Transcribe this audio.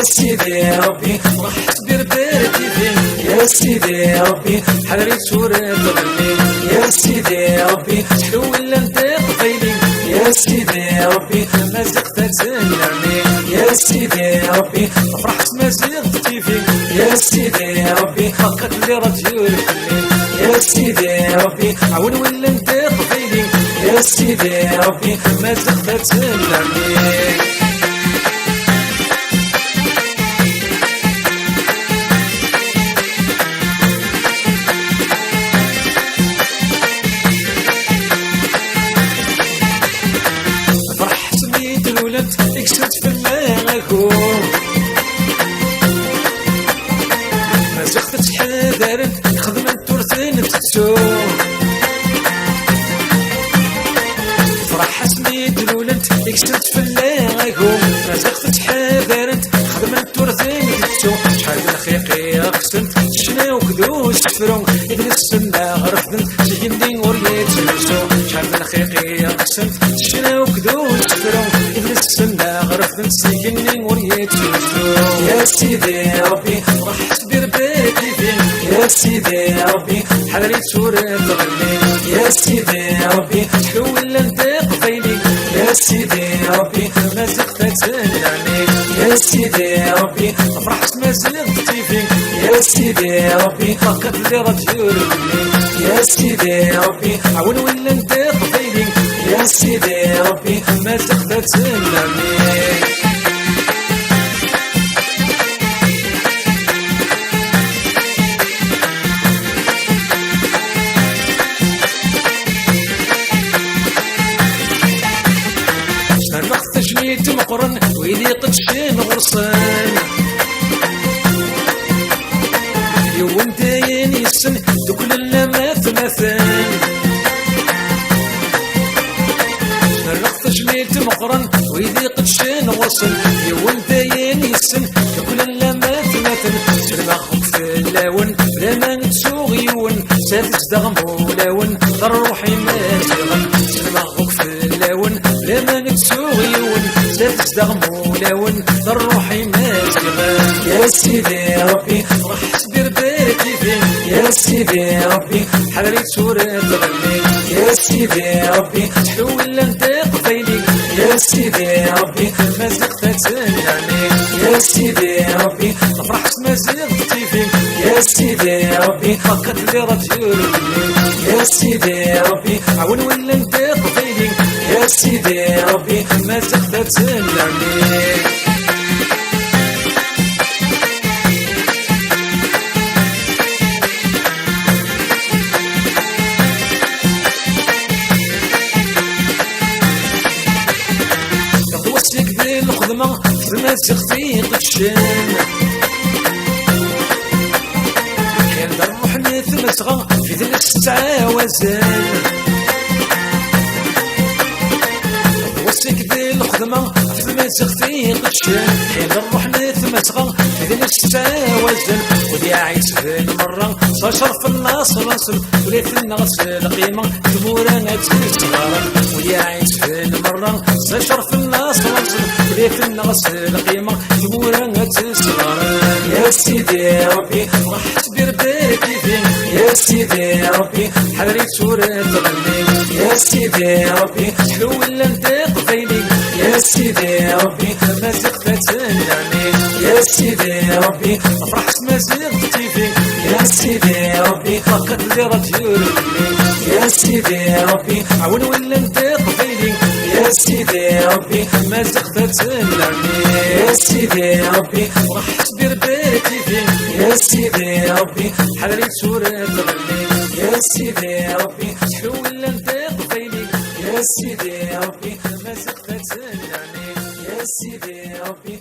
يا سيدي ربي راح تصبر بارتي فين يا سيدي ربي حضري صورة تغني يا سيدي ربي تحول انت قبيلي يا سيدي ربي ما زغت تنعني يا سيدي ربي فرحت ما زغت فيك يا سيدي ربي حقك اللي رجل يا سيدي ربي عون ولا انت قبيلي يا سيدي ربي ما زغت تنعني كسرت في الماغو ما زغتش حذر خدم التورتين تتسو فرح سميت الولد كسرت في الماغو ما زغتش حذر خدم التورتين تتسو شحال من خيقي قسمت شنو كدوس فرو ابن السنة رفضت سجني وريت سلسو شحال من خيقي قسمت شنو كدوس فرو ابن السنة غرفت سجني وريت سلسو يا سيدي ربي راح تصبر بيتي فين يا سيدي ربي حضري صورة تغني يا سيدي ربي تحول انت قبيلي يا سيدي ربي ما زغت تنعني يا سيدي ربي فرحت ما زغت فيك يا سيدي ربي فقط لي رجل يا سيدي ربي عون ولا انت قبيلي يا سيدي ربي ما زغت تنعني شرقت جنيت مقرن ويلي قدشين غرسان يوم داين يسن دوك لما ثلاثان شرقت جنيت مقرن ويلي قدشين غرسان يوم داين يسن دوك لما ثلاثان سلما خف اللون بلا ما نتسوغيون سافت دغم ولاون ضر روحي ما تغم سلما خف اللون بلا ما نتسوغيون سافت دغم ولاون ضر روحي ما تغم يا سيدي ربي راح تصبر بيتي فين يا سيدي ربي حضري صورة تغني يا سيدي ربي تحول انت قبيلي يا سيدي ربي ما زغت تنعني يا سيدي ربي فرحت ما زغت فيك يا سيدي ربي فقط لي رجل يا سيدي ربي عون ولا انت قبيلي يا سيدي ربي ما زغت تنعني الخدمة ما تخفي قدشان كان دروح نثم صغا في ذل السعاوزان وسك ذي الخدمة ما تخفي قدشان كان دروح نثم صغا في ذل السعاوزان ودي عيس في المرة صار في الناصر راسل وليت الناس القيمة ثمورة تسغر ودي عيس في المرة صار في الناصر راسل وليت الناس القيمة ثمورة تسغر يا سيدي ربي راح تصبر بيتي فين يا سيدي ربي حضري صورة تغني يا سيدي ربي تحول انت قبيلي يا سيدي ربي ما زغت تنعني يا سيدي ربي فرحت ما زغت فيك يا سيدي ربي فقط لي رجل يا سيدي ربي عون ولا انت قبيلي يا سيدي ربي ما زغت تنعني يا سيدي ربي راح تصبر بيتي فين يا سيدي ربي حضري صورة تغني يا سيدي ربي تحول انت قبيلي يا سيدي ربي ما زغت تنعني يا سيدي ربي